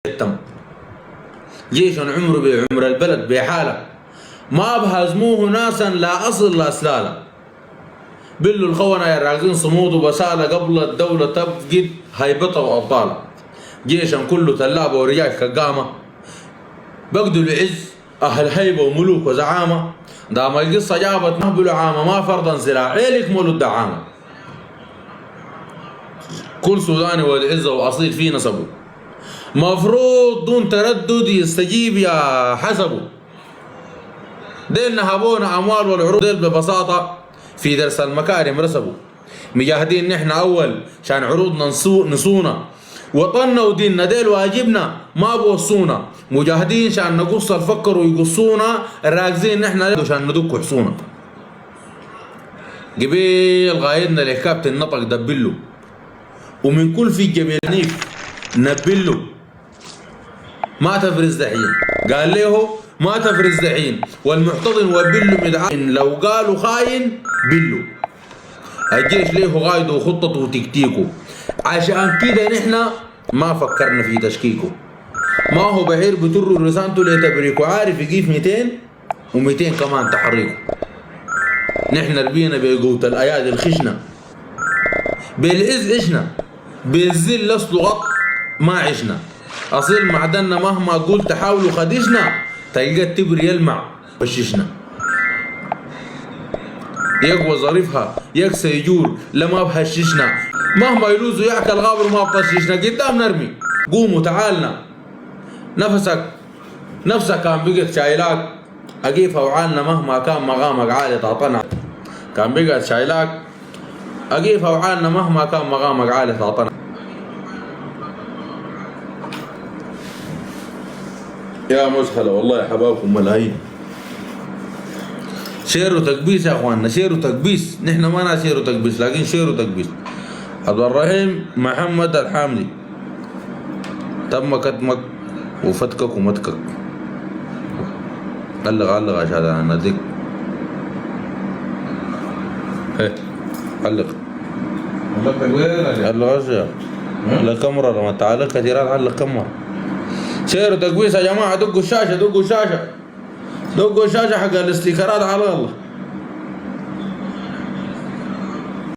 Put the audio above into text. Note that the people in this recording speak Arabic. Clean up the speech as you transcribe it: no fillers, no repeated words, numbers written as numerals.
التم جيش عمره بعمر البلد بحاله ما بهزموه ناسا لا اصل لا اسلاله بلوا الخونة يا راقدين صمود وبسالة قبل الدولة تفقد هيبتها وابطالها جيشا كله تلابه ورجال كقامة بقدوا العز اهل هيبه وملوك وزعامه دام القصه جابت نهبل عامه ما فرضا سلاح عيلك مولو الدعامه كل سوداني والعزه واصيل فيه نسبه مفروض دون تردد يستجيب يا حسبه ديل نهبونا اموال والعروض ديل ببساطه في درس المكارم رسبوا مجاهدين نحن اول شان عروضنا نصونا وطننا وديننا ديل واجبنا ما بوصونا مجاهدين شان نقص الفكر ويقصونا راكزين نحن شان ندق حصونا قبيل غايدنا لكابتن النطق دبله ومن كل في جميل نيف نبله ما تفرز دحين قال له ما تفرز دحين والمحتضن وبله مدعين لو قالوا خاين بله الجيش له غايده وخطته وتكتيكه عشان كده نحن ما فكرنا في تشكيكه ما هو بحير بتر رسانته لتبريكه عارف يجيب 200 و200 كمان تحريكه نحن ربينا بقوة الايادي الخشنة بالعز عشنا بالذل اصله غط ما عشنا اصيل معدننا مهما قلت حاولوا خدشنا تلقى التبر يلمع وششنا يقوى ظريفها يكسى يجور لما بهششنا مهما يلوزوا يعكى الغابر ما بطششنا قدام نرمي قوموا تعالنا نفسك كان بقت شايلاك اقيفها وعالنا مهما كان مقامك عالي تعطنا كان بقت شايلاك اقيفها وعالنا مهما كان مقامك عالي تعطنا يا مسخلة والله يا حبابكم ملايين شير وتكبيس يا اخواننا شير وتكبيس نحن ما نشير وتكبيس لكن شير وتكبيس عبد الرحيم محمد الحاملي تم كتمك وفتكك ومتكك علق عشان انا اديك علق علق اشياء الكاميرا لما تعلق كثيرات علق كاميرا شير وتكبيس يا جماعه دقوا الشاشه حق الاستيكرات على الله